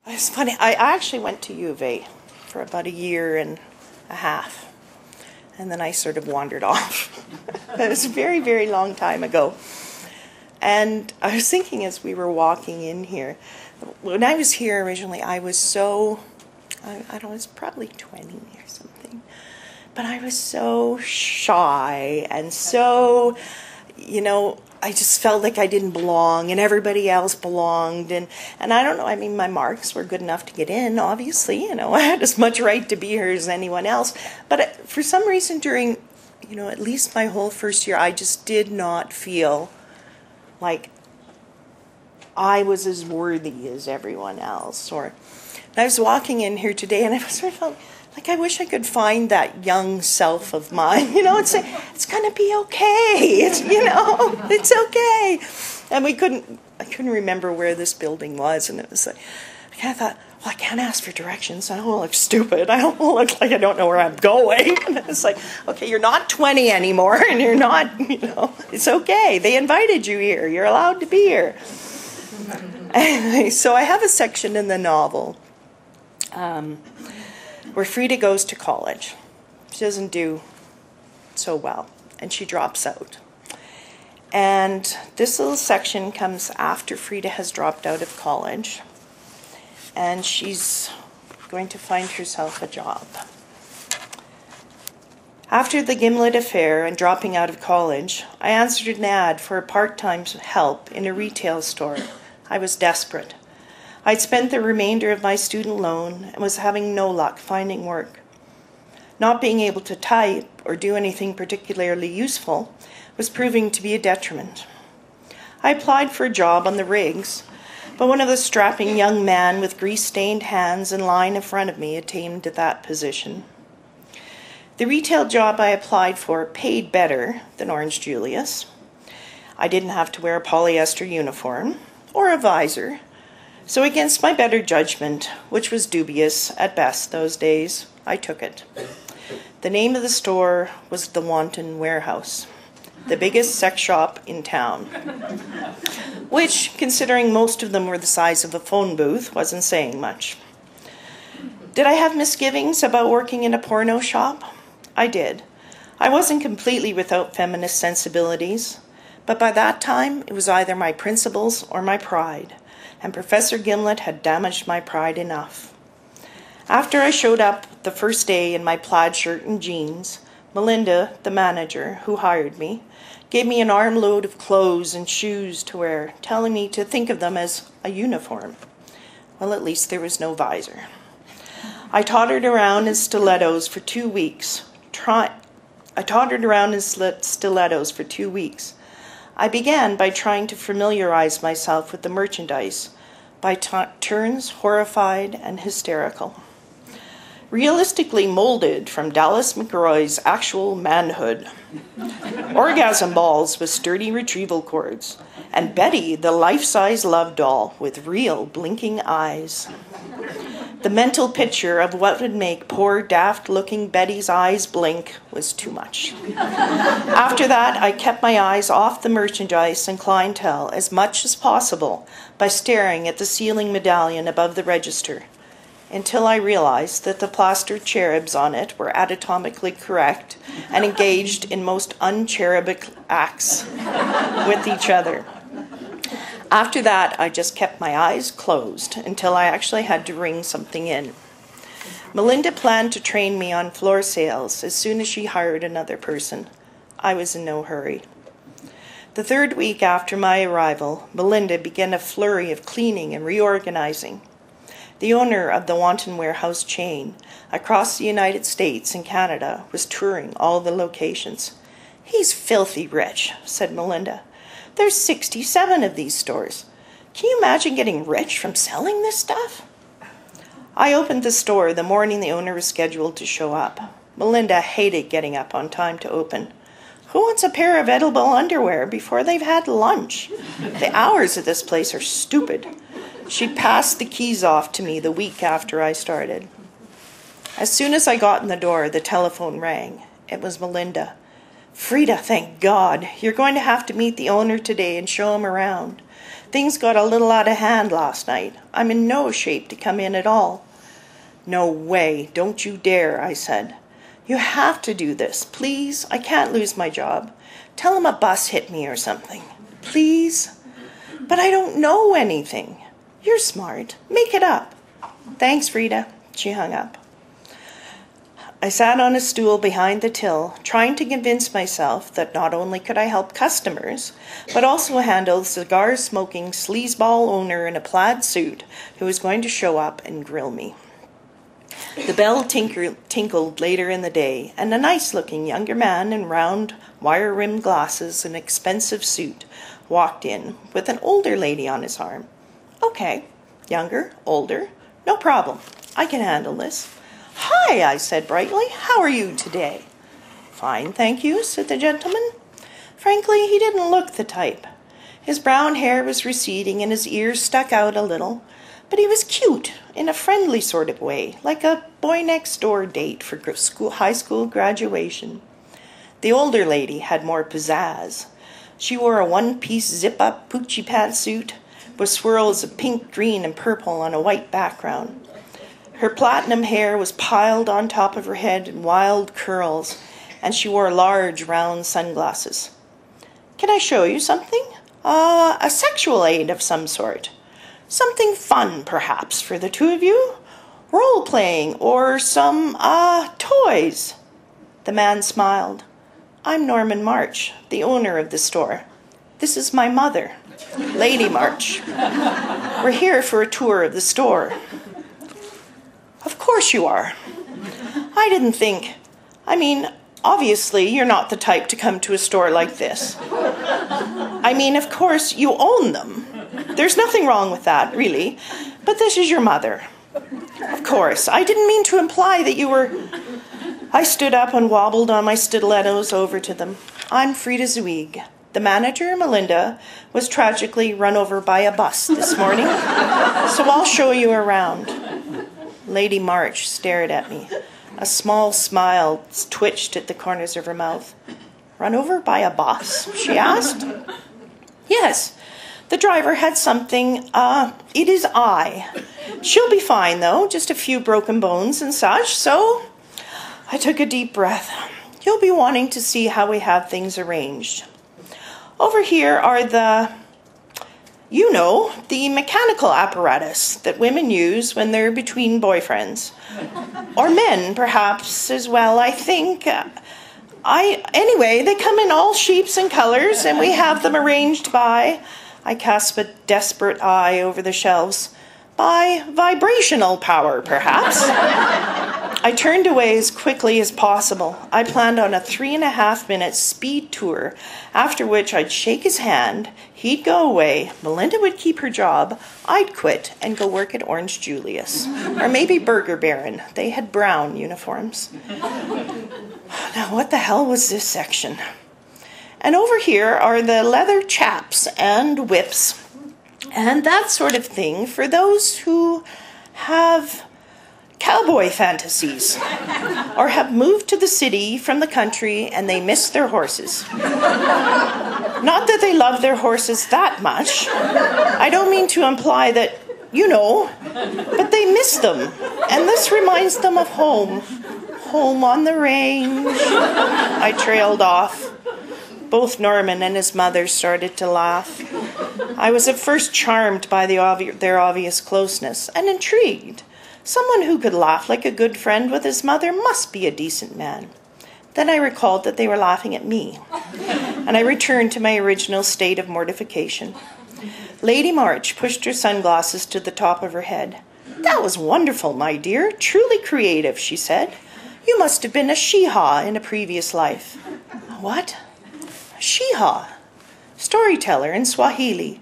It's funny, I actually went to U of A for about a year and a half, and then I sort of wandered off. It was a very, very long time ago. And I was thinking as we were walking in here, when I was here originally, I was so, I don't know, I was probably 20 or something, but I was so shy and so, I just felt like I didn't belong and everybody else belonged. And I don't know, I mean, my marks were good enough to get in, obviously. I had as much right to be here as anyone else. But for some reason during, at least my whole first year, I just did not feel like I was as worthy as everyone else. And I was walking in here today and I sort of felt like I wish I could find that young self of mine, and say, it's going to be okay. It's okay. And I couldn't remember where this building was. And it was like, I thought, well, I can't ask for directions. I don't look stupid. I don't look like I don't know where I'm going. And it's like, okay, you're not 20 anymore and you're not, it's okay. They invited you here. You're allowed to be here. Anyway, so I have a section in the novel where Frieda goes to college. She doesn't do so well, and she drops out. And this little section comes after Frieda has dropped out of college, and she's going to find herself a job. After the Gimlet affair and dropping out of college, I answered an ad for a part-time help in a retail store. I was desperate. I'd spent the remainder of my student loan and was having no luck finding work. Not being able to type or do anything particularly useful was proving to be a detriment. I applied for a job on the rigs, but one of the strapping young men with grease-stained hands in line in front of me attained to that position. The retail job I applied for paid better than Orange Julius. I didn't have to wear a polyester uniform or a visor. So against my better judgment, which was dubious at best those days, I took it. The name of the store was the Wanton Warehouse, the biggest sex shop in town, which, considering most of them were the size of a phone booth, wasn't saying much. Did I have misgivings about working in a porno shop? I did. I wasn't completely without feminist sensibilities, but by that time it was either my principles or my pride. And Professor Gimlet had damaged my pride enough. After I showed up the first day in my plaid shirt and jeans, Melinda, the manager who hired me, gave me an armload of clothes and shoes to wear, telling me to think of them as a uniform. Well, at least there was no visor. I tottered around in stilettos for 2 weeks. I began by trying to familiarize myself with the merchandise, by turns horrified and hysterical. Realistically molded from Dallas McRoy's Actual Manhood, orgasm balls with sturdy retrieval cords, and Betty, the life-size love doll with real blinking eyes. The mental picture of what would make poor, daft-looking Betty's eyes blink was too much. After that, I kept my eyes off the merchandise and clientele as much as possible by staring at the ceiling medallion above the register, until I realized that the plastered cherubs on it were anatomically correct and engaged in most uncherubic acts with each other. After that, I just kept my eyes closed until I actually had to ring something in. Melinda planned to train me on floor sales as soon as she hired another person. I was in no hurry. The third week after my arrival, Melinda began a flurry of cleaning and reorganizing. The owner of the Wanton Warehouse chain across the United States and Canada was touring all the locations. "He's filthy rich," said Melinda. "There's 67 of these stores. Can you imagine getting rich from selling this stuff?" I opened the store the morning the owner was scheduled to show up. Melinda hated getting up on time to open. Who wants a pair of edible underwear before they've had lunch? The hours of this place are stupid. She'd passed the keys off to me the week after I started. As soon as I got in the door, the telephone rang. It was Melinda. Frieda, thank God. You're going to have to meet the owner today and show him around. Things got a little out of hand last night. I'm in no shape to come in at all. No way, don't you dare, I said. You have to do this, please. I can't lose my job. Tell him a bus hit me or something. Please? But I don't know anything. You're smart. Make it up. Thanks, Frieda. She hung up. I sat on a stool behind the till, trying to convince myself that not only could I help customers, but also handle the cigar-smoking sleazeball owner in a plaid suit who was going to show up and grill me. The bell tinkled later in the day, and a nice-looking younger man in round, wire-rimmed glasses and expensive suit walked in with an older lady on his arm. Okay, younger, older, no problem. I can handle this. Hi, I said brightly. How are you today? Fine, thank you, said the gentleman. Frankly, he didn't look the type. His brown hair was receding and his ears stuck out a little, but he was cute in a friendly sort of way, like a boy-next-door date for high school graduation. The older lady had more pizzazz. She wore a one-piece zip-up Poochie pantsuit with swirls of pink, green, and purple on a white background. Her platinum hair was piled on top of her head in wild curls, and she wore large, round sunglasses. Can I show you something? A sexual aid of some sort. Something fun, perhaps, for the two of you? Role-playing, or some, toys. The man smiled. I'm Norman March, the owner of the store. This is my mother, Lady March. We're here for a tour of the store. Of course you are. I didn't think. Obviously, you're not the type to come to a store like this. Of course, you own them. There's nothing wrong with that, really. But this is your mother. Of course, I didn't mean to imply that you were... I stood up and wobbled on my stilettos over to them. I'm Frieda Zweig. The manager, Melinda, was tragically run over by a bus this morning, so I'll show you around. Lady March stared at me. A small smile twitched at the corners of her mouth. Run over by a bus? She asked. Yes. The driver had something. It is I. She'll be fine, though. Just a few broken bones and such, so... I took a deep breath. You'll be wanting to see how we have things arranged. Over here are the mechanical apparatus that women use when they're between boyfriends. Or men, perhaps, as well, I think. Anyway, they come in all shapes and colors, and we have them arranged by, I cast a desperate eye over the shelves, by vibrational power, perhaps. I turned away as quickly as possible. I planned on a 3.5-minute speed tour, after which I'd shake his hand, he'd go away, Melinda would keep her job, I'd quit and go work at Orange Julius. Or maybe Burger Baron. They had brown uniforms. Now, what the hell was this section? And over here are the leather chaps and whips, and that sort of thing for those who have cowboy fantasies, or have moved to the city from the country and they miss their horses. Not that they love their horses that much. I don't mean to imply that, but they miss them, and this reminds them of home. Home on the range. I trailed off. Both Norman and his mother started to laugh. I was at first charmed by their obvious closeness and intrigued. Someone who could laugh like a good friend with his mother must be a decent man. Then I recalled that they were laughing at me, and I returned to my original state of mortification. Lady March pushed her sunglasses to the top of her head. That was wonderful, my dear, truly creative, she said. You must have been a Shiha in a previous life. What? Shiha? Storyteller in Swahili.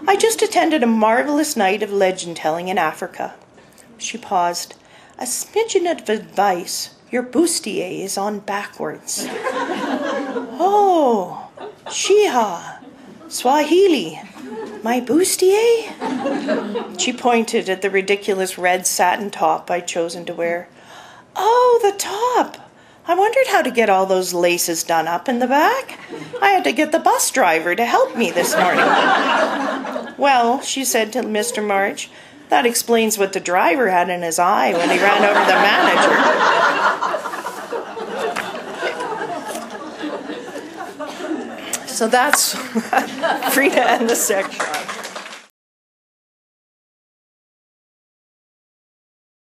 I just attended a marvelous night of legend-telling in Africa. She paused. A smidgen of advice. Your bustier is on backwards. Oh, Shiha, Swahili. My bustier? She pointed at the ridiculous red satin top I'd chosen to wear. Oh, the top. I wondered how to get all those laces done up in the back. I had to get the bus driver to help me this morning. Well, she said to Mr. March, that explains what the driver had in his eye when he ran over the manager. So that's Frieda and the sex shop.